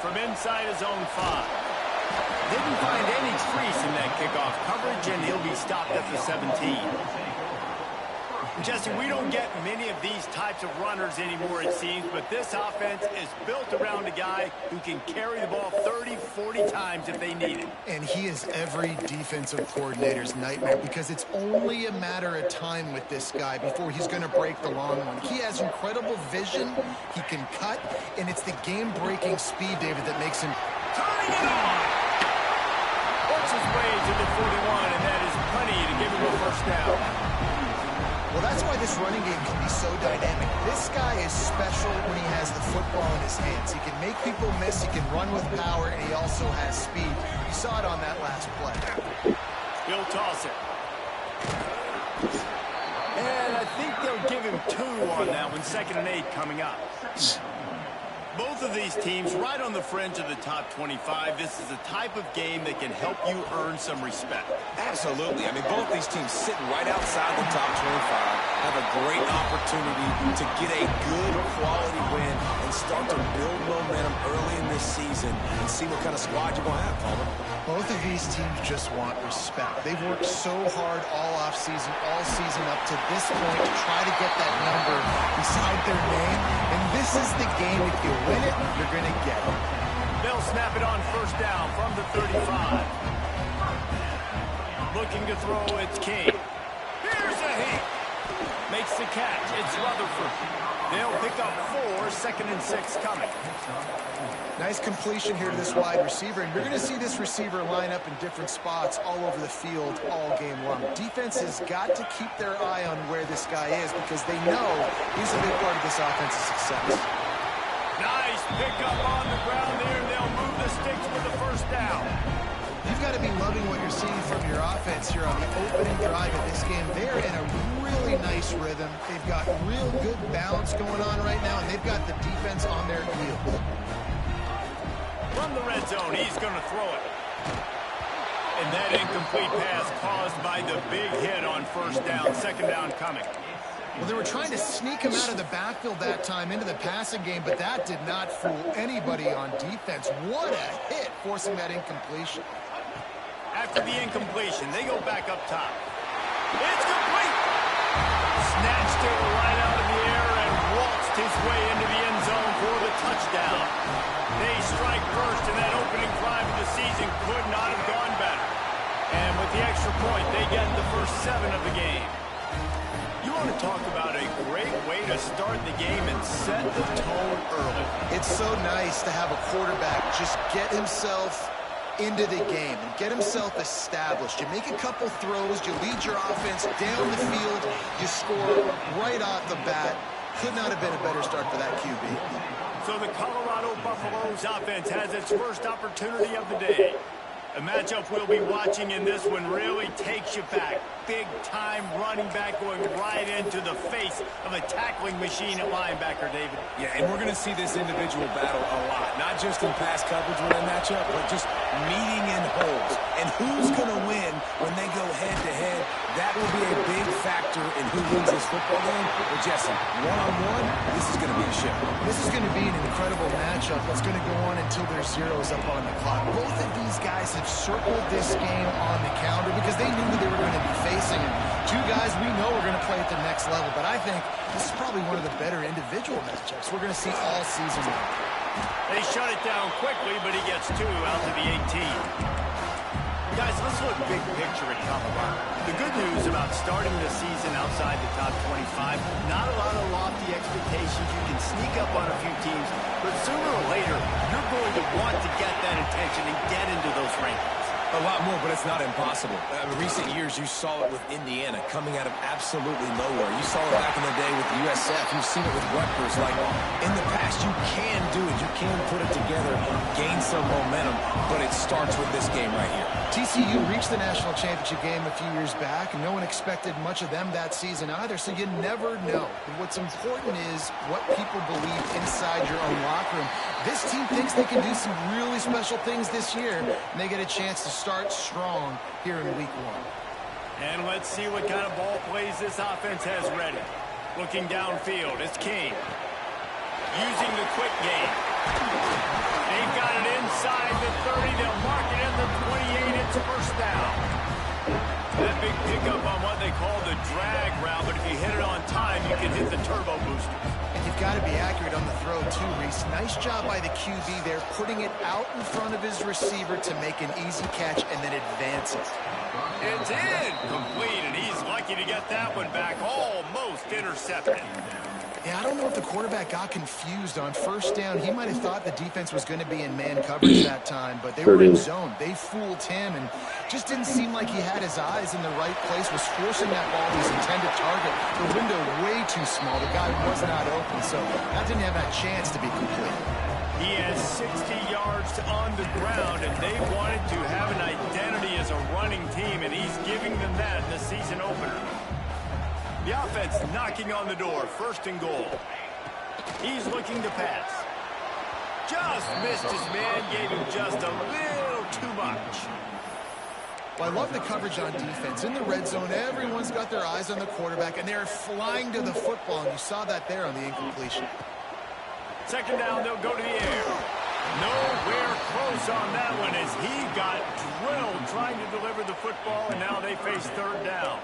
from inside his own 5. Didn't find any crease in that kickoff coverage, and he'll be stopped at the 17. Jesse, we don't get many of these types of runners anymore, it seems, but this offense is built around a guy who can carry the ball 30, 40 times if they need it. And he is every defensive coordinator's nightmare because it's only a matter of time with this guy before he's going to break the long one. He has incredible vision, he can cut, and it's the game-breaking speed, David, that makes him... Turning it on! Works his way to the 41, and that is plenty to give him a first down. Well, that's why this running game can be so dynamic. This guy is special when he has the football in his hands. He can make people miss, he can run with power, and he also has speed. You saw it on that last play. He'll toss it. And I think they'll give him 2 on that one. 2nd and 8 coming up. Both of these teams right on the fringe of the top 25. This is a type of game that can help you earn some respect. Absolutely. I mean, both these teams sitting right outside the top 25 have a great opportunity to get a good quality win and start to build momentum early in this season and see what kind of squad you're going to have, Palmer. Both of these teams just want respect. They've worked so hard all offseason, all season up to this point to try to get that number beside their name. And this is the game. If you win it, you're going to get it. They'll snap it on first down from the 35. Looking to throw, it's King. Here's a hit. Makes the catch. It's Rutherford. They'll pick up 4, 2nd and 6 coming. Nice completion here to this wide receiver, and you're going to see this receiver line up in different spots all over the field all game long. Defense has got to keep their eye on where this guy is because they know he's a big part of this offense's success. Nice pickup on the ground there. They'll move the sticks with the first down. You've got to be loving what you're seeing from your offense here on the opening drive of this game. They're in a really nice rhythm. They've got real good balance going on right now, and they've got the defense on their heels. From the red zone, he's going to throw it. And that incomplete pass caused by the big hit on first down. 2nd down coming. Well, they were trying to sneak him out of the backfield that time into the passing game, but that did not fool anybody on defense. What a hit, forcing that incompletion. After the incompletion, they go back up top. It's complete. Snatched it right out of the air and waltzed his way into the end zone for the touchdown. They strike first, and that opening drive of the season could not have gone better. And with the extra point, they get the first 7 of the game. You want to talk about a great way to start the game and set the tone early. It's so nice to have a quarterback just get himself into the game and get himself established. You make a couple throws, you lead your offense down the field, you score right off the bat. Could not have been a better start for that QB. So the Colorado Buffaloes offense has its first opportunity of the day. A matchup we'll be watching in this one really takes you back. Big-time running back going right into the face of a tackling machine at linebacker, David. Yeah, and we're going to see this individual battle a lot. Not just in pass coverage when they match up, but just meeting in holes. And who's going to win when they go head-to-head? That will be a big factor in who wins this football game. Well, Jesse, one-on-one, this is going to be a show. This is going to be an incredible matchup that's going to go on until there's zeros up on the clock. Both of these guys have circled this game on the calendar because they knew who they were going to be facing. And 2 guys we know are going to play at the next level. But I think this is probably one of the better individual matchups we're going to see all season long. They shut it down quickly, but he gets 2 out to the 18. Guys, let's look big picture at Colorado. The good news about starting the season outside the top 25, not a lot of lofty expectations. You can sneak up on a few teams, but sooner or later, you're going to want to get that attention and get into those rankings. A lot more, but it's not impossible. In recent years, you saw it with Indiana coming out of absolutely nowhere. You saw it back in the day with the USF. You've seen it with Rutgers. Like, in the past, you can do it. You can put it together, gain some momentum, but it starts with this game right here. TCU reached the national championship game a few years back, and no one expected much of them that season either, so you never know. But what's important is what people believe inside your own locker room. This team thinks they can do some really special things this year, and they get a chance to start strong here in week 1. And let's see what kind of ball plays this offense has ready. Looking downfield, it's King. Using the quick game. They've got it inside the 30. They'll mark it at the 28. It's a first down. That big pickup on what they call the drag route, but if you hit it on time, you can hit the turbo booster. And you've got to be accurate on the throw, too, Reese. Nice job by the QB there, putting it out in front of his receiver to make an easy catch and then advance it. It's in. Complete, and he's lucky to get that one back. Almost intercepted. Yeah, I don't know if the quarterback got confused on first down. He might have thought the defense was going to be in man coverage that time, but they were in zone. They fooled him and just didn't seem like he had his eyes in the right place, was forcing that ball to his intended target. The window way too small. The guy was not open, so that didn't have that chance to be complete. He has 60 yards on the ground, and they wanted to have an identity as a running team, and he's giving them that in the season opener. The offense knocking on the door, first and goal. He's looking to pass. Just missed his man, gave him just a little too much. Well, I love the coverage on defense. In the red zone, everyone's got their eyes on the quarterback, and they're flying to the football, and you saw that there on the incompletion. Second down, they'll go to the air. Nowhere close on that one as he got drilled trying to deliver the football, and now they face third down.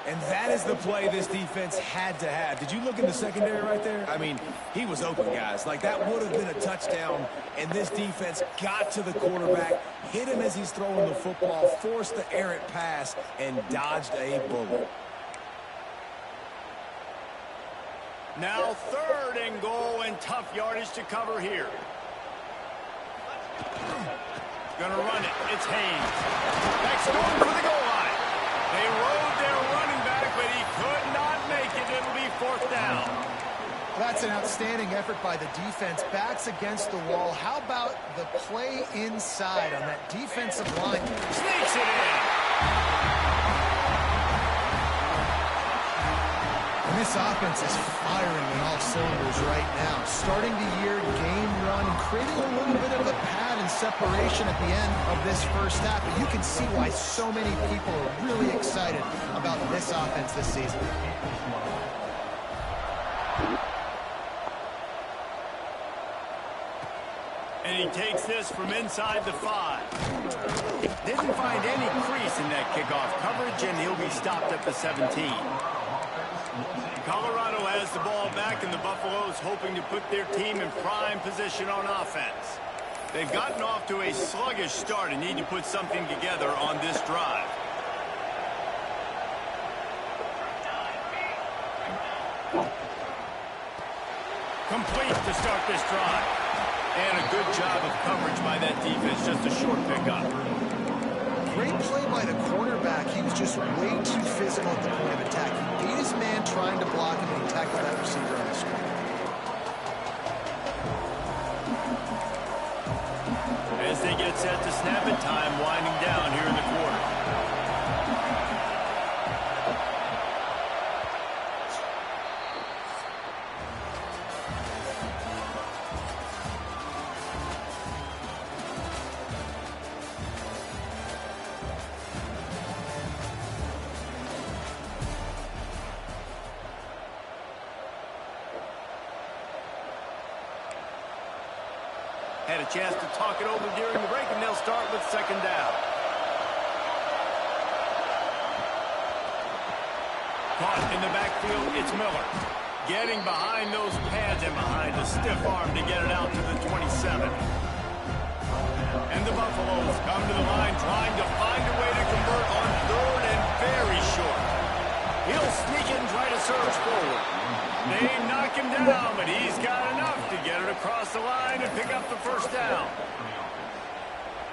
And that is the play this defense had to have. Did you look in the secondary right there? I mean, he was open, guys. Like, that would have been a touchdown, and this defense got to the quarterback, hit him as he's throwing the football, forced the errant pass, and dodged a bullet. Now third and goal, and tough yardage to cover here. Gonna run it. It's Haynes. Next going for the goal line. They rode their running back, but he could not make it. It'll be fourth down. That's an outstanding effort by the defense. Backs against the wall. How about the play inside on that defensive line? Sneaks it in. And this offense is firing on all cylinders right now. Starting the year, game one, creating a little bit of a pad and separation at the end of this first half. But you can see why so many people are really excited about this offense this season. And he takes this from inside the 5. Didn't find any crease in that kickoff coverage, and he'll be stopped at the 17. Colorado has the ball back, and the Buffaloes hoping to put their team in prime position on offense. They've gotten off to a sluggish start and need to put something together on this drive. Complete to start this drive. And a good job of coverage by that defense, just a short pickup. Great play by the cornerback. He was just way too physical at the point of attack. He beat his man trying to block him, and he tackled that receiver on the screen. As they get set to snap it, time winding down here in the quarter. Had a chance to talk it over during the break, and they'll start with second down. Caught in the backfield, it's Miller. Getting behind those pads and behind the stiff arm to get it out to the 27. And the Buffaloes come to the line trying to find a way to convert on third and very short. He'll sneak it and try to surge forward. They knock him down, but he's got enough to get it across the line and pick up the first down.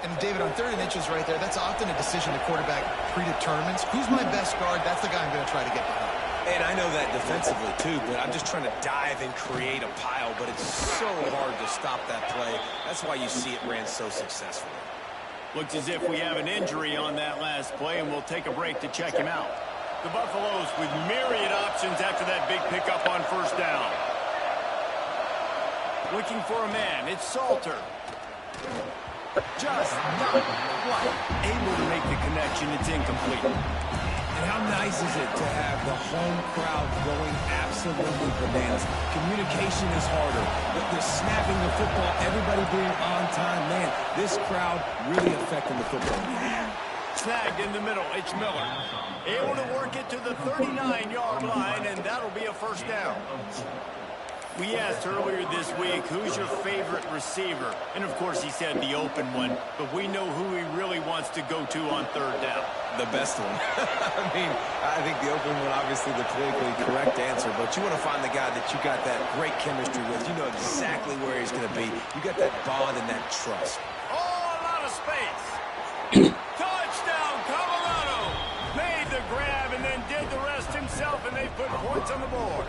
And David, on 3rd and inches right there, that's often a decision the quarterback predetermines. Who's my best guard? That's the guy I'm going to try to get behind. And I know that defensively, too, but I'm just trying to dive and create a pile, but it's so hard to stop that play. That's why you see it ran so successfully. Looks as if we have an injury on that last play, and we'll take a break to check him out. The Buffaloes with myriad options after that big pickup on first down. Looking for a man. It's Salter. Just not quite able to make the connection. It's incomplete. And And how nice is it to have the home crowd going absolutely bananas? Communication is harder. They're snapping the football, everybody being on time. Man, this crowd really affecting the football. Snagged in the middle, it's Miller. Able to work it to the 39-yard line, and that'll be a first down. We asked earlier this week, who's your favorite receiver? And, of course, he said the open one. But we know who he really wants to go to on third down. The best one. I mean, I think the open one, obviously the politically correct answer. But you want to find the guy that you got that great chemistry with. You know exactly where he's going to be. You got that bond and that trust. Oh, a lot of space. Touchdown, Colorado. Made the grab and then did the rest himself, and they put points on the board.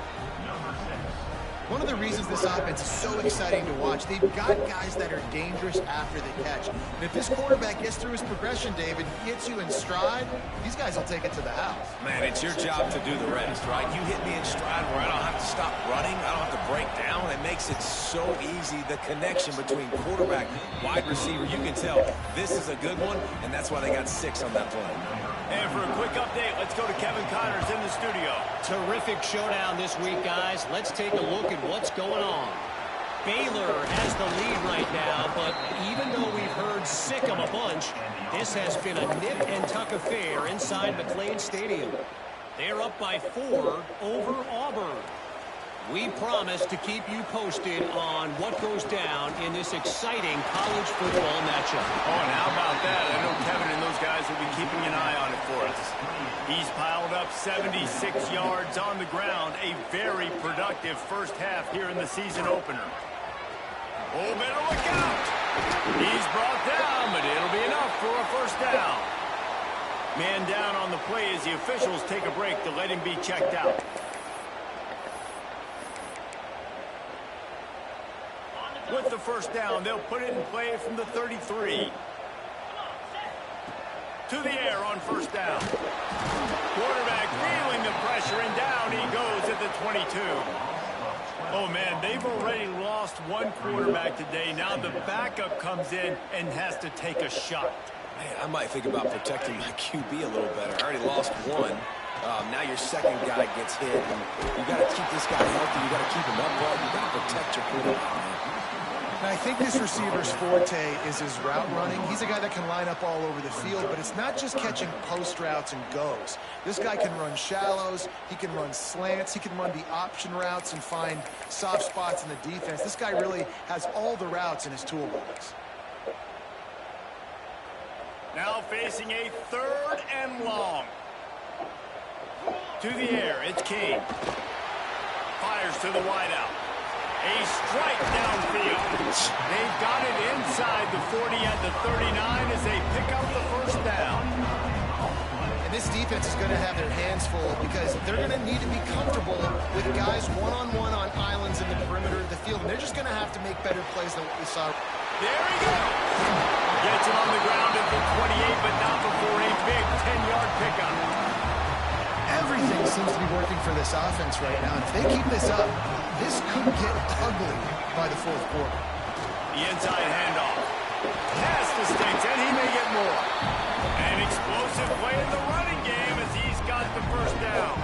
One of the reasons this offense is so exciting to watch, they've got guys that are dangerous after the catch. And if this quarterback gets through his progression, David, hits you in stride, these guys will take it to the house. Man, it's your job to do the rest, right? You hit me in stride where I don't have to stop running. I don't have to break down. It makes it so easy, the connection between quarterback, wide receiver. You can tell this is a good one, and that's why they got 6 on that play. And for a quick update, let's go to Kevin Connors in the studio. Terrific showdown this week, guys. Let's take a look at what's going on. Baylor has the lead right now, but even though we've heard sick 'em a bunch, this has been a nip-and-tuck affair inside McLean Stadium. They're up by 4 over Auburn. We promise to keep you posted on what goes down in this exciting college football matchup. Oh, and how about that? I know Kevin and those guys will be keeping an eye on it for us. He's piled up 76 yards on the ground. A very productive first half here in the season opener. Oh, better look out. He's brought down, but it'll be enough for a first down. Man down on the play as the officials take a break to let him be checked out. With the first down, they'll put it in play from the 33. To the air on first down. Quarterback feeling the pressure, and down he goes at the 22. Oh, man, they've already lost one quarterback today. Now the backup comes in and has to take a shot. Man, I might think about protecting my QB a little better. I already lost one. Now your second guy gets hit. And you got to keep this guy healthy. You got to keep him upright. You got to protect your quarterback, man. And I think this receiver's forte is his route running. He's a guy that can line up all over the field, but it's not just catching post routes and goes. This guy can run shallows, he can run slants, he can run the option routes and find soft spots in the defense. This guy really has all the routes in his toolbox. Now facing a 3rd and long. To the air, it's King. Fires to the wideout. A strike downfield. They've got it inside the 40 at the 39 as they pick up the first down. And this defense is going to have their hands full because they're going to need to be comfortable with guys one-on-one on islands in the perimeter of the field. And they're just going to have to make better plays than what we saw. There he goes. Gets it on the ground at the 28, but not before a big 10-yard pickup. Everything seems to be working for this offense right now. If they keep this up, this could get ugly by the 4th quarter. The inside handoff. Pass to Stinks, and he may get more. An explosive play in the running game as he's got the first down.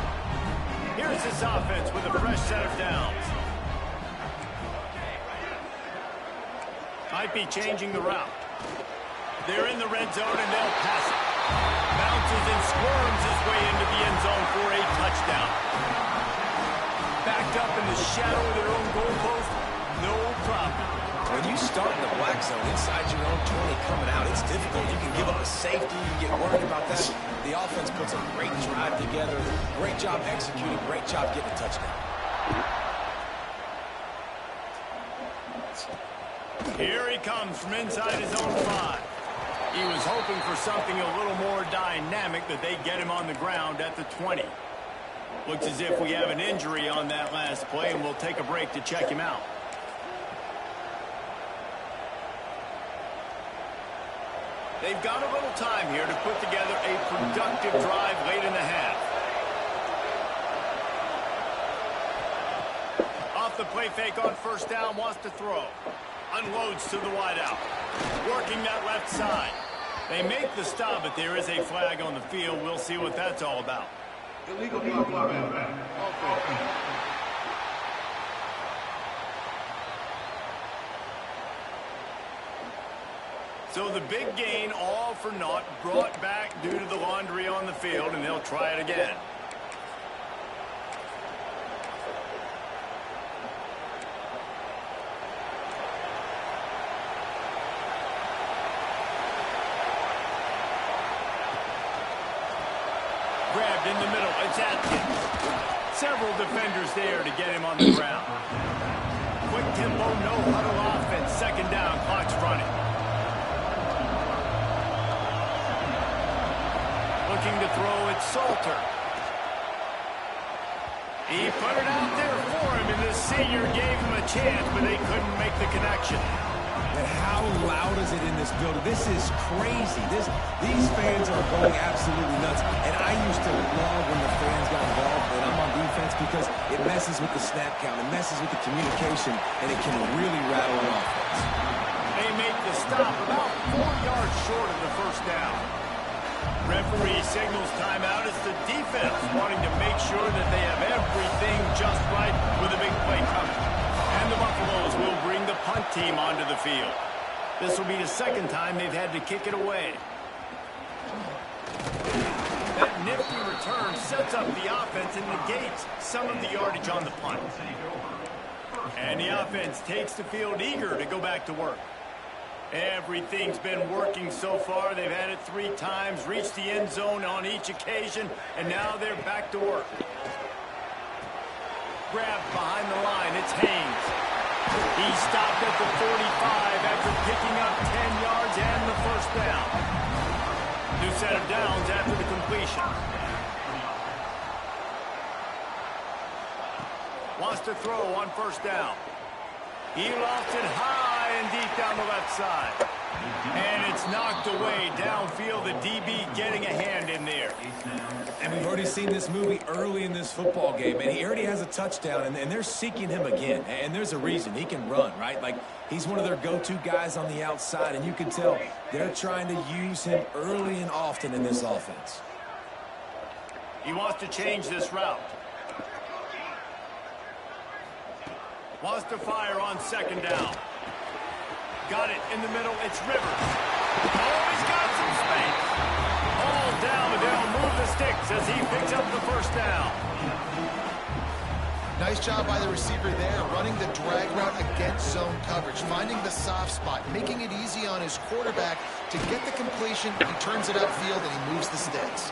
Here's this offense with a fresh set of downs. Might be changing the route. They're in the red zone, and they'll pass it. Bounces and squirms his way into the end zone for a touchdown. Backed up in the shadow of their own goalpost, no problem. When you start in the black zone inside your own 20 coming out, it's difficult. You can give up a safety. You get worried about that. The offense puts a great drive together. Great job executing. Great job getting a touchdown. Here he comes from inside his own 5. He was hoping for something a little more dynamic, that they get him on the ground at the 20. Looks as if we have an injury on that last play, and we'll take a break to check him out. They've got a little time here to put together a productive drive late in the half. Off the play fake on first down, wants to throw. Unloads to the wideout. Working that left side. They make the stop, but there is a flag on the field. We'll see what that's all about. Illegal block. So the big gain, all for naught, brought back due to the laundry on the field, and they'll try it again. Grabbed in the middle, it's Atkins. Several defenders there to get him on the ground. Quick tempo, no huddle offense. Second down, clock's running. Looking to throw, it's Salter. He put it out there for him, and the senior gave him a chance, but they couldn't make the connection. And how loud is it in this building? This is crazy. These fans are going absolutely nuts. And I used to love when the fans got involved and I'm on defense because it messes with the snap count, it messes with the communication, and it can really rattle an offense. They make the stop about 4 yards short of the first down. Referee signals timeout. It's the defense wanting to make sure that they have everything just right with a big play coming. And the Buffaloes will bring the punt team onto the field. This will be the second time they've had to kick it away. That nifty return sets up the offense and negates some of the yardage on the punt. And the offense takes the field eager to go back to work. Everything's been working so far. They've had it 3 times, reached the end zone on each occasion, and now they're back to work. Grabbed behind the line, it's Haynes. He stopped at the 45 after picking up 10 yards and the first down. New set of downs after the completion. Wants to throw on first down. He lost it high and deep down the left side. And it's knocked away downfield. The DB getting a hand in there. And we've already seen this movie early in this football game, and he already has a touchdown, and they're seeking him again. And there's a reason. He can run, right? Like, he's one of their go-to guys on the outside, and you can tell they're trying to use him early and often in this offense. He wants to change this route. Wants to fire on second down. Got it in the middle. It's Rivers. Oh, he's got some space. All down, but they'll move the sticks as he picks up the first down. Nice job by the receiver there, running the drag route against zone coverage, finding the soft spot, making it easy on his quarterback to get the completion. He turns it upfield and he moves the sticks.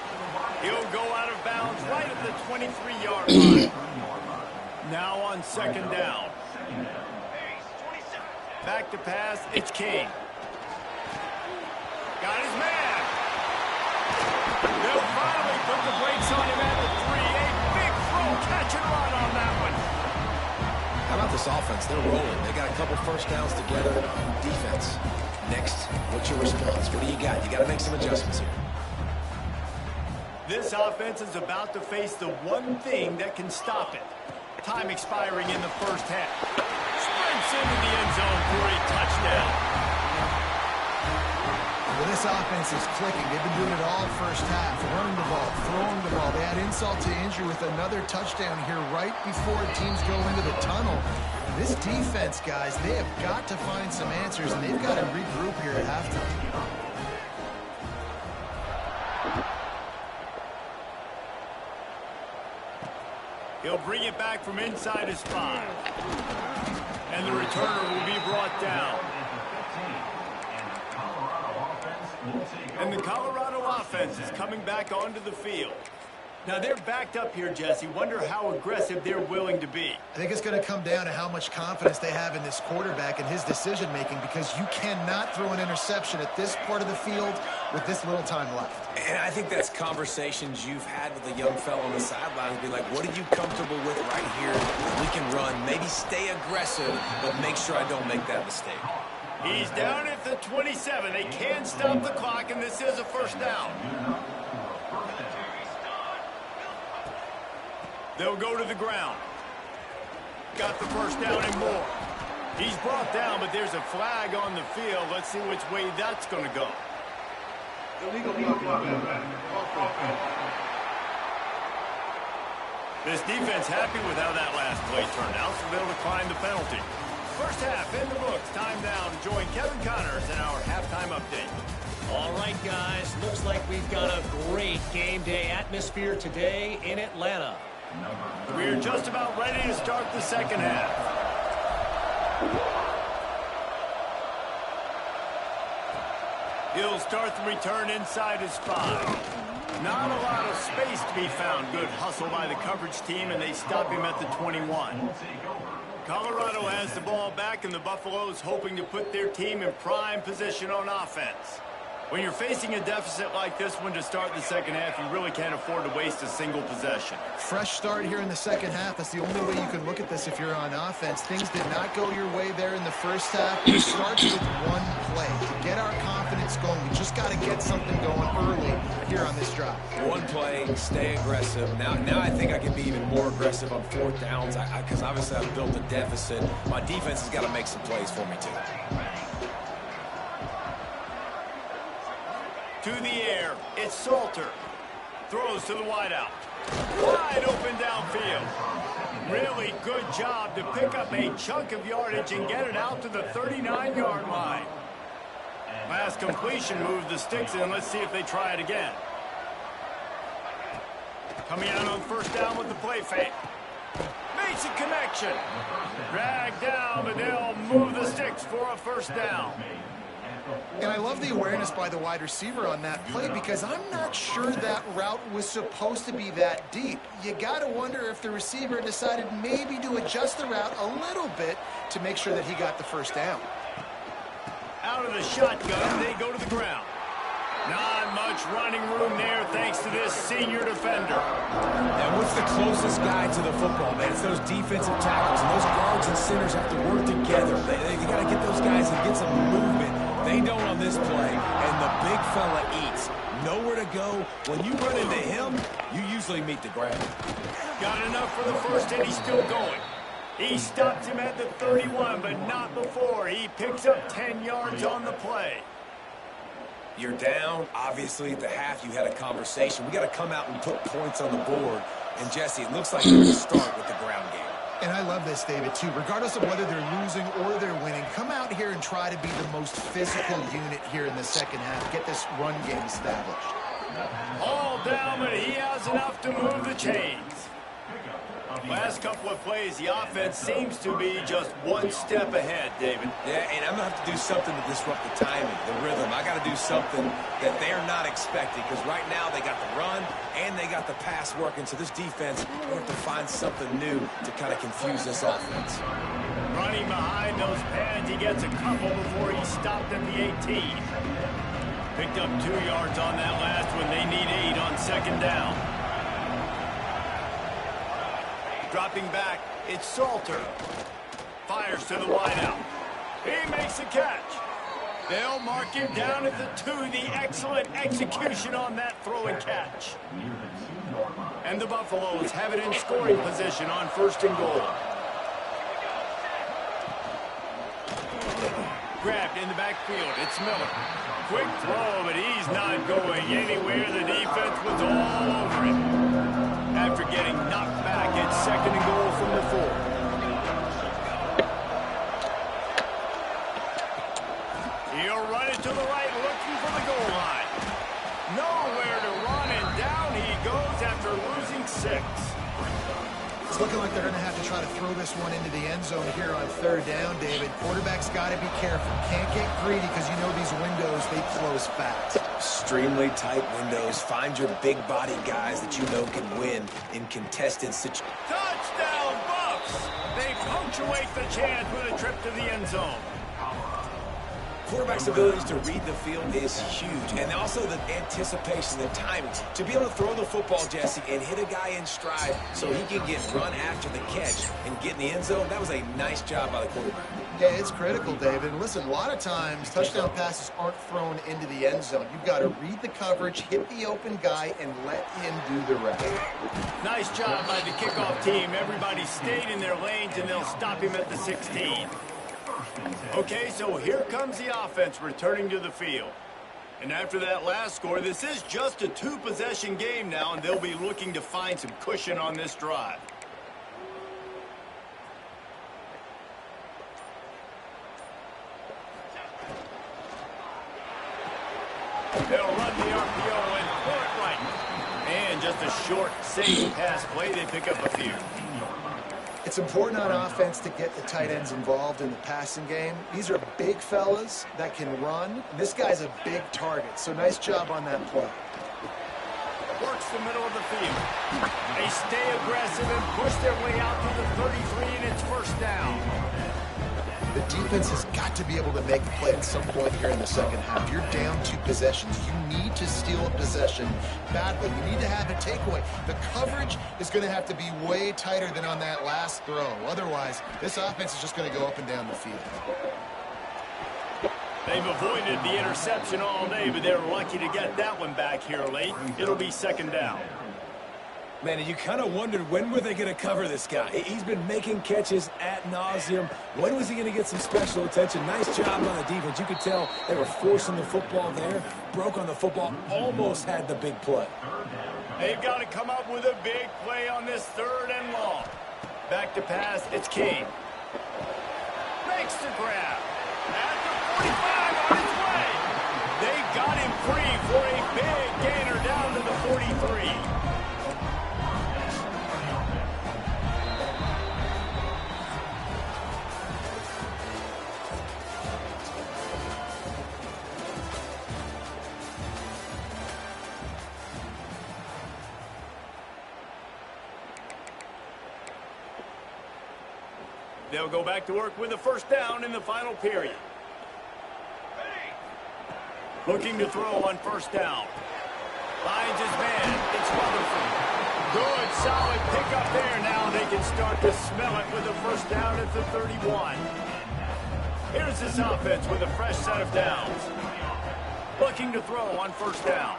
He'll go out of bounds right at the 23-yard line. Now on second down. Back to pass, it's King. Got his man. They'll finally put the brakes on him at the 3. A big throw, catch and run on that one. How about this offense? They're rolling. They got a couple first downs together. Defense. Next, what's your response? What do you got? You got to make some adjustments here. This offense is about to face the one thing that can stop it. Time expiring in the first half. Sprints into the end zone for a touchdown. Well, this offense is clicking. They've been doing it all first half. Running the ball, throwing the ball. They add insult to injury with another touchdown here right before teams go into the tunnel. This defense, guys, they have got to find some answers, and they've got to regroup here at halftime. He'll bring it back from inside his 5. And the returner will be brought down. And the Colorado offense is coming back onto the field. Now, they're backed up here, Jesse. Wonder how aggressive they're willing to be. I think it's going to come down to how much confidence they have in this quarterback and his decision-making, because you cannot throw an interception at this part of the field with this little time left. And I think that's conversations you've had with a young fellow on the sideline. Be like, what are you comfortable with right here? We can run, maybe stay aggressive, but make sure I don't make that mistake. He's down at the 27. They can stop the clock, and this is a first down. They'll go to the ground. Got the first down and more. He's brought down, but there's a flag on the field. Let's see which way that's going to go. Illegal block. Offense. This defense happy with how that last play turned out, so they'll decline the penalty. First half in the books. Time down to join Kevin Connors in our halftime update. All right, guys. Looks like we've got a great game day atmosphere today in Atlanta. We're just about ready to start the second half. He'll start the return inside his 5. Not a lot of space to be found. Good hustle by the coverage team, and they stop him at the 21. Colorado has the ball back, and the Buffaloes hoping to put their team in prime position on offense. When you're facing a deficit like this one to start the second half, you really can't afford to waste a single possession. Fresh start here in the second half. That's the only way you can look at this if you're on offense. Things did not go your way there in the first half. It starts with one play. To get our confidence going, we just got to get something going early here on this drive. One play, stay aggressive. Now I think I can be even more aggressive on fourth downs because obviously I've built a deficit. My defense has got to make some plays for me, too. To the air, it's Salter. Throws to the wideout. Wide open downfield. Really good job to pick up a chunk of yardage and get it out to the 39-yard line. Last completion moved the sticks in. Let's see if they try it again. Coming out on first down with the play fake. Makes a connection. Dragged down, but they'll move the sticks for a first down. And I love the awareness by the wide receiver on that play because I'm not sure that route was supposed to be that deep. You got to wonder if the receiver decided maybe to adjust the route a little bit to make sure that he got the first down. Out of the shotgun, they go to the ground. Not much running room there thanks to this senior defender. And what's the closest guy to the football, man? It's those defensive tackles, and those guards and centers have to work together. They got to get those guys and get some movement. They don't on this play, and the big fella eats. Nowhere to go. When you run into him, you usually meet the ground. Got enough for the first, and he's still going. He stops him at the 31, but not before. He picks up 10 yards on the play. You're down. Obviously, at the half, you had a conversation. We got to come out and put points on the board. And, Jesse, it looks like they're going to start with the ground game. And I love this, David, too. Regardless of whether they're losing or they're winning, come out here and try to be the most physical unit here in the second half. Get this run game established. All down, but he has enough to move the chains. Last couple of plays, the offense seems to be just one step ahead, David. Yeah, and I'm going to have to do something to disrupt the timing, the rhythm. I got to do something that they're not expecting because right now they got the run and they got the pass working. So this defense, we have to find something new to kind of confuse this offense. Running behind those pads, he gets a couple before he stopped at the 18. Picked up 2 yards on that last one. They need 8 on second down. Dropping back, it's Salter. Fires to the wideout. He makes the catch. They'll mark him down at the 2. The excellent execution on that throw and catch. And the Buffaloes have it in scoring position on first and goal. Grabbed in the backfield. It's Miller. Quick throw, but he's not going anywhere. The defense was all over him. After getting knocked back, it's second and goal from the 4. He'll run it to the right, looking for the goal line. Nowhere to run, and down he goes after losing 6. It's looking like they're going to have to try to throw this one into the end zone here on third down, David. Quarterback's got to be careful. Can't get greedy because you know these windows, they close fast. Extremely tight windows. Find your big body guys that you know can win in contested situations. Touchdown, Buffs! They punctuate the chance with a trip to the end zone. Quarterback's abilities to read the field is huge. And also the anticipation, the timing. To be able to throw the football, Jesse, and hit a guy in stride so he can get run after the catch and get in the end zone, that was a nice job by the quarterback. Yeah, it's critical, David. And listen, a lot of times touchdown passes aren't thrown into the end zone. You've got to read the coverage, hit the open guy, and let him do the rest. Nice job by the kickoff team. Everybody stayed in their lanes, and they'll stop him at the 16. Okay, so here comes the offense returning to the field. And after that last score, this is just a two-possession game now, and they'll be looking to find some cushion on this drive. They'll run the RPO and throw it right. And just a short, safe pass play. They pick up a few. It's important on offense to get the tight ends involved in the passing game. These are big fellas that can run. This guy's a big target, so nice job on that play. Works the middle of the field. They stay aggressive and push their way out to the 33, and it's first down. The defense has got to be able to make a play at some point here in the second half. You're down 2 possessions. You need to steal a possession badly. You need to have a takeaway. The coverage is going to have to be way tighter than on that last throw. Otherwise, this offense is just going to go up and down the field. They've avoided the interception all day, but they're lucky to get that one back here late. It'll be second down. Man, you kind of wondered when were they going to cover this guy. He's been making catches ad nauseum. When was he going to get some special attention? Nice job on the defense. You could tell they were forcing the football there. Broke on the football, almost had the big play. They've got to come up with a big play on this third and long. Back to pass, it's Kane. Makes the grab. At the 45 on his way. They got him free for a big gainer down to the 43. They'll go back to work with a first down in the final period. Looking to throw on first down. Finds his man. It's Rutherford. Good, solid pickup there. Now they can start to smell it with a first down at the 31. Here's this offense with a fresh set of downs. Looking to throw on first down.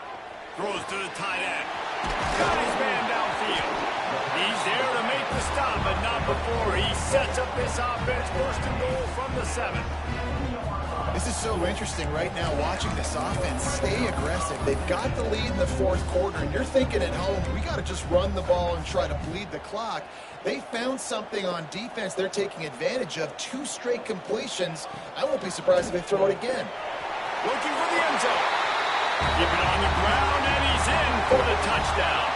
Throws to the tight end. Got his man downfield. He's there to make the stop, but not before he sets up this offense. First and goal from the 7. This is so interesting right now, watching this offense stay aggressive. They've got the lead in the fourth quarter, and you're thinking at home, we got to just run the ball and try to bleed the clock. They found something on defense they're taking advantage of. 2 straight completions. I won't be surprised if they throw it again. Looking for the end zone. Keep it on the ground, and he's in for the touchdown.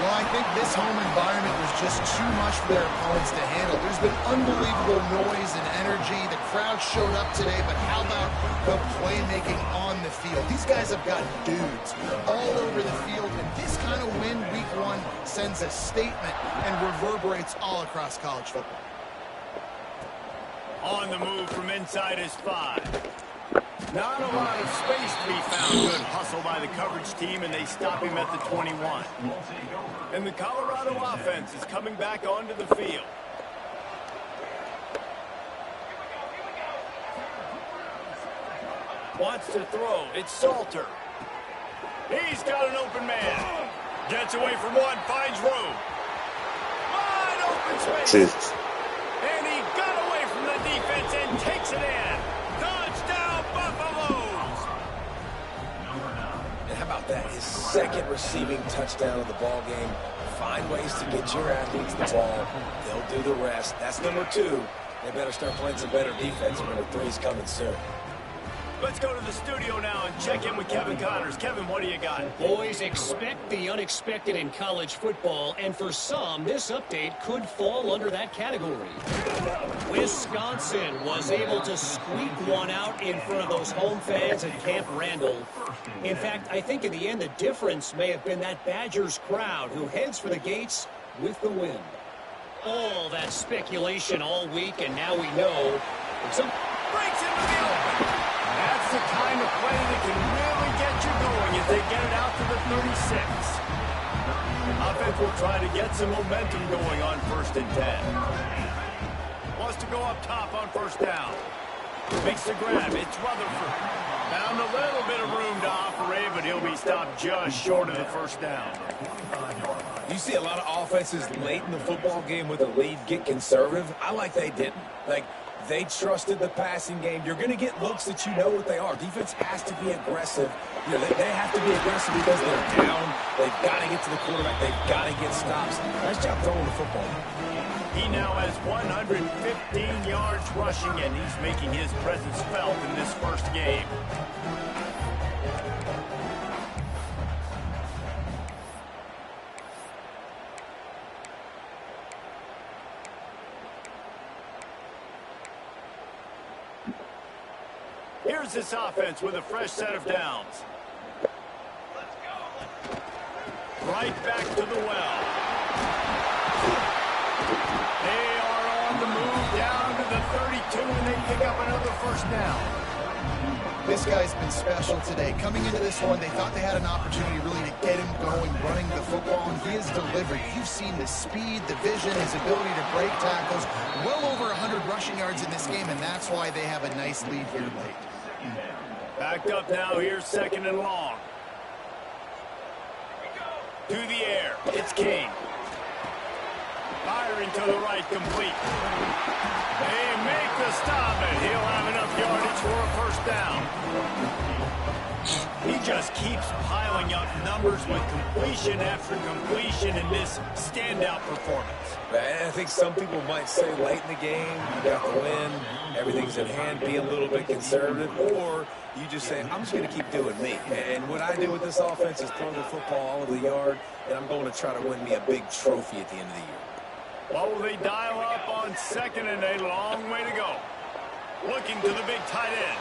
Well, I think this home environment was just too much for their opponents to handle. There's been unbelievable noise and energy. The crowd showed up today, but how about the playmaking on the field? These guys have got dudes all over the field, and this kind of win week 1 sends a statement and reverberates all across college football. On the move from inside his 5. Not a lot of space to be found. Good hustle by the coverage team, and they stop him at the 21. And the Colorado offense is coming back onto the field. Wants to throw. It's Salter. He's got an open man. Gets away from one, finds room. Wide open space. And he got away from the defense and takes it in. Touchdown, Buffaloes! And how about that? His second receiving touchdown of the ball game. Find ways to get your athletes the ball. They'll do the rest. That's number 2. They better start playing some better defense. Number 3 is coming soon. Let's go to the studio now and check in with Kevin Connors. Kevin, what do you got? Boys, expect the unexpected in college football, and for some, this update could fall under that category. Wisconsin was able to squeak one out in front of those home fans at Camp Randall. In fact, I think in the end, the difference may have been that Badgers crowd who heads for the gates with the win. All that speculation all week, and now we know. Breaks into the open. That's the kind of play that can really get you going as they get it out to the 36. Offense will try to get some momentum going on 1st and 10. Wants to go up top on first down. Makes the grab. It's Rutherford. Found a little bit of room to operate, but he'll be stopped just short of the first down. You see a lot of offenses late in the football game with a lead get conservative. I like they didn't. Like, They trusted the passing game. You're going to get looks that you know what they are. Defense has to be aggressive. You know, they have to be aggressive because they're down. They've got to get to the quarterback. They've got to get stops. Nice job throwing the football. He now has 115 yards rushing, and he's making his presence felt in this first game. Here's this offense with a fresh set of downs. Right back to the well. They are on the move down to the 32, and they pick up another first down. This guy's been special today. Coming into this one, they thought they had an opportunity really to get him going, running the football, and he has delivered. You've seen the speed, the vision, his ability to break tackles. Well over 100 rushing yards in this game, and that's why they have a nice lead here late. Backed up now, here's second and long. To the air, it's King. Firing to the right, complete. They make the stop, and he'll have enough yardage for a first down. He just keeps piling up numbers with completion after completion in this standout performance. I think some people might say late in the game, you got the win, everything's in hand, be a little bit conservative, or you just say, I'm just going to keep doing me. And what I do with this offense is throw the football all over the yard, and I'm going to try to win me a big trophy at the end of the year. Well, they dial up on second and a long way to go. Looking to the big tight end.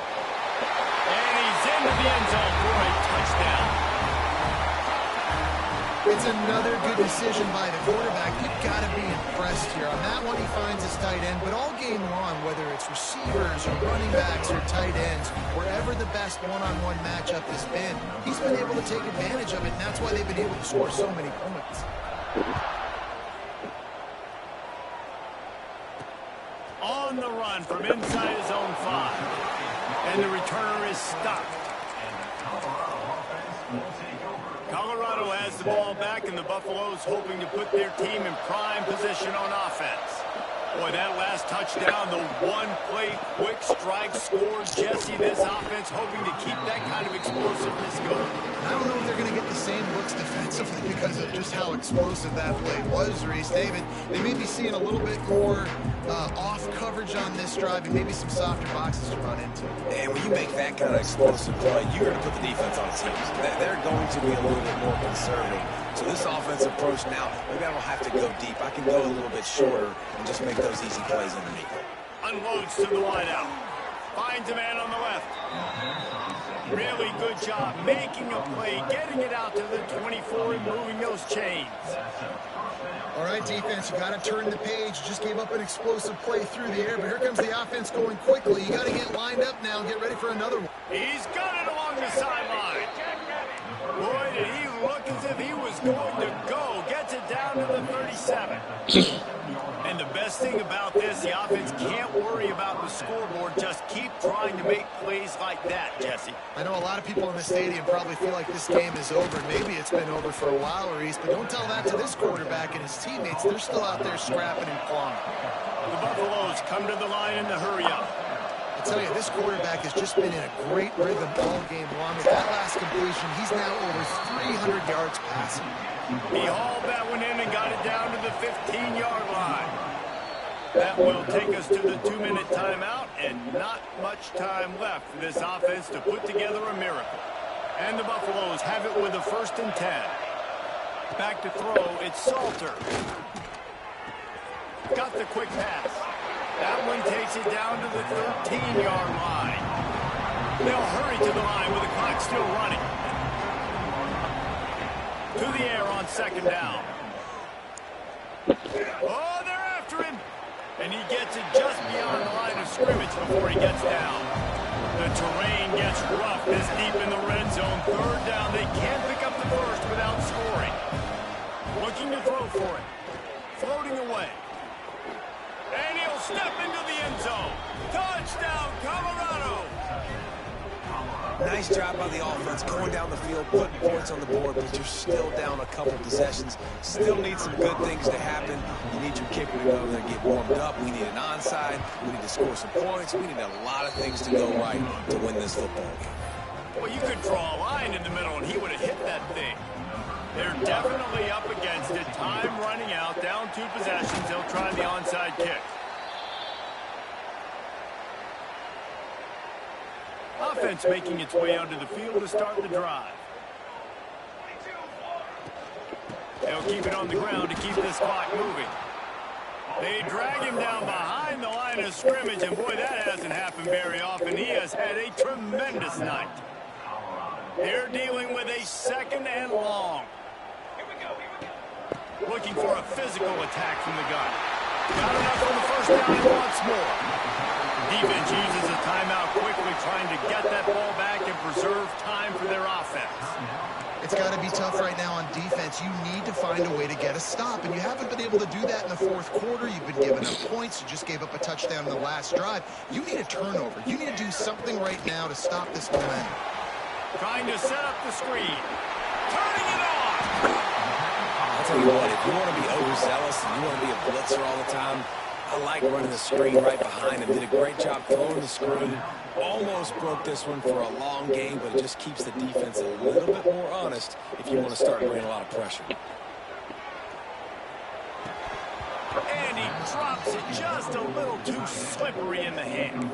And he's into the end zone for a touchdown. It's another good decision by the quarterback. You've got to be impressed here. On that one, he finds his tight end. But all game long, whether it's receivers or running backs or tight ends, wherever the best one-on-one matchup has been, he's been able to take advantage of it, and that's why they've been able to score so many points. On the run from inside his own 5. And the returner is stopped. Colorado has the ball back, and the Buffaloes hoping to put their team in prime position on offense. Boy, that last touchdown, the one-play quick strike score. Jesse, this offense hoping to keep that kind of explosiveness going. I don't know if they're going to get the same looks defensively because of just how explosive that play was, Reese. David, they may be seeing a little bit more off coverage on this drive and maybe some softer boxes to run into. And when you make that kind of explosive play, you're going to put the defense on its heels. They're going to be a little bit more conservative. So this offensive approach now, maybe I don't have to go deep. I can go a little bit shorter and just make those easy plays underneath. Unloads to the wideout. Finds a man on the left. Really good job making a play, getting it out to the 24 and moving those chains. All right, defense, you got to turn the page. Just gave up an explosive play through the air, but here comes the offense going quickly. You got to get lined up now and get ready for another one. He's got it along the sideline. Boy, did he look as if he was going to go. Gets it down to the 37. And the best thing about this, the offense can't worry about the scoreboard. Just keep trying to make plays like that, Jesse. I know a lot of people in the stadium probably feel like this game is over. Maybe it's been over for a while, Reese, but don't tell that to this quarterback and his teammates. They're still out there scrapping and clawing. The Buffaloes come to the line in the hurry-up. I tell you, this quarterback has just been in a great rhythm all game long. With that last completion, he's now over 300 yards passing. He hauled that one in and got it down to the 15-yard line. That will take us to the 2-minute timeout, and not much time left for this offense to put together a miracle. And the Buffaloes have it with a 1st and 10. Back to throw, it's Salter. Got the quick pass. That one takes it down to the 13-yard line. They'll hurry to the line with the clock still running. To the air on 2nd down. Oh, they're after him. And he gets it just beyond the line of scrimmage before he gets down. The terrain gets rough this deep in the red zone. 3rd down. They can't pick up the first without scoring. Looking to throw for it. Floating away. And he'll step into the end zone. Touchdown, Colorado. Nice job by the offense, going down the field, putting points on the board, but you're still down a couple possessions. Still need some good things to happen. You need your kicker to go there and get warmed up. We need an onside. We need to score some points. We need a lot of things to go right to win this football game. Well, you could draw a line in the middle, and he would have hit that thing. They're definitely up against it. Time running out, down 2 possessions. They'll try the onside kick. Offense making its way onto the field to start the drive. They'll keep it on the ground to keep this clock moving. They drag him down behind the line of scrimmage, and boy, that hasn't happened very often. He has had a tremendous night. They're dealing with a 2nd and long. Looking for a physical attack from the gun. Got enough on the first down and wants more. Defense uses a timeout quickly, trying to get that ball back and preserve time for their offense. It's got to be tough right now on defense. You need to find a way to get a stop, and you haven't been able to do that in the 4th quarter. You've been giving up points. You just gave up a touchdown in the last drive. You need a turnover. You need to do something right now to stop this momentum. Trying to set up the screen. Turning it on. I'll tell you what, if you want to be overzealous and you want to be a blitzer all the time, I like running the screen right behind him. Did a great job throwing the screen. Almost broke this one for a long game, but it just keeps the defense a little bit more honest if you want to start bringing a lot of pressure. And he drops it just a little too slippery in the hands.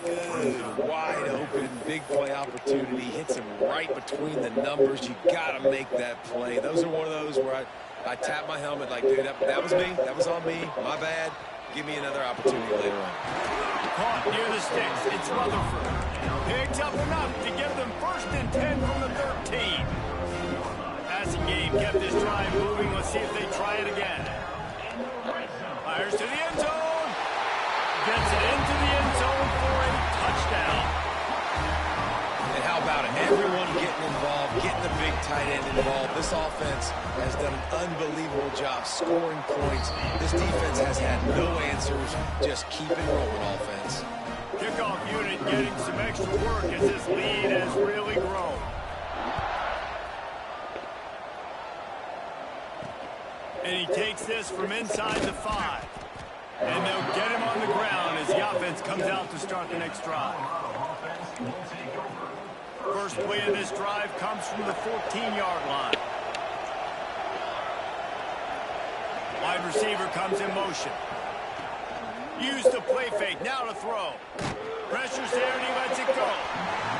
Good, wide open, big play opportunity. Hits him right between the numbers. You got to make that play. Those are one of those where I tap my helmet like, dude, that was me. That was on me. My bad. Give me another opportunity later on. Caught near the sticks. It's Rutherford. Picks up enough to give them 1st and 10 from the 13. Passing game kept this drive moving. Let's see if they try it again. Fires to the end zone. Gets it into the end zone for a touchdown. And how about it? Everyone getting involved, getting the big tight end involved. This offense has done an unbelievable job scoring points. This defense has had no answers. Just keep it rolling, offense. Kickoff unit getting some extra work as this lead has really grown. And he takes this from inside the 5. And they'll get him on the ground as the offense comes out to start the next drive. First play of this drive comes from the 14-yard line. Wide receiver comes in motion. Used to play fake, now to throw. Pressure's there and he lets it go.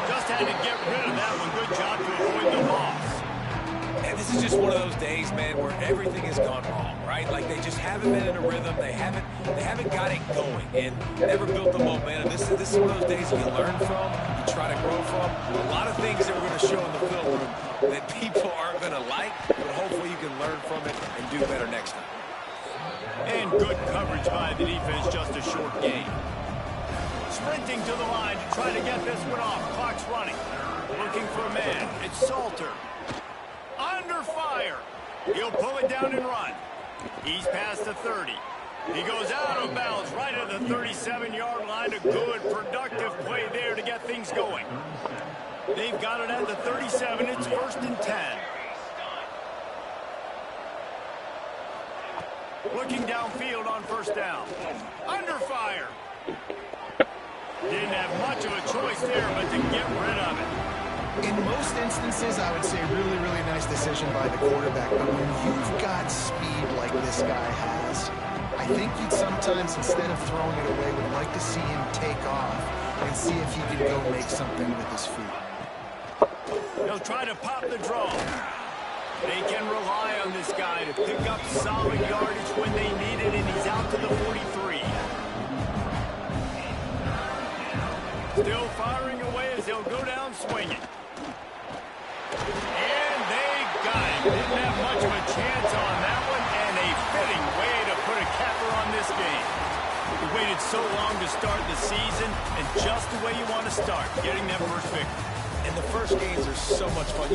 Just had to get rid of that one. Good job to avoid the loss. And this is just one of those days, man, where everything has gone wrong, right? Like they just haven't been in a rhythm. They haven't got it going and never built the momentum. This is one of those days you learn from, you try to grow from. A lot of things that we're going to show in the film room that people aren't going to like, but hopefully you can learn from it and do better next time. And good coverage by the defense, just a short gain. Sprinting to the line to try to get this one off. Clock's running. Looking for a man. It's Salter. Under fire. He'll pull it down and run. He's past the 30. He goes out of bounds right at the 37-yard line. A good, productive play there to get things going. They've got it at the 37. It's 1st and 10. Looking downfield on 1st down. Under fire. Didn't have much of a choice there, but to get rid of it. In most instances, I would say really, really nice decision by the quarterback. But when you've got speed like this guy has, I think you'd sometimes, instead of throwing it away, would like to see him take off and see if he can go make something with his feet. He'll try to pop the draw. They can rely on this guy to pick up solid yardage when they need it, and he's out to the 43. Still firing away as he'll go down swinging. And they got him. Didn't have much of a chance on that one, and a fitting way to put a capper on this game. We waited so long to start the season, and just the way you want to start, getting that first victory. And the first games are so much fun.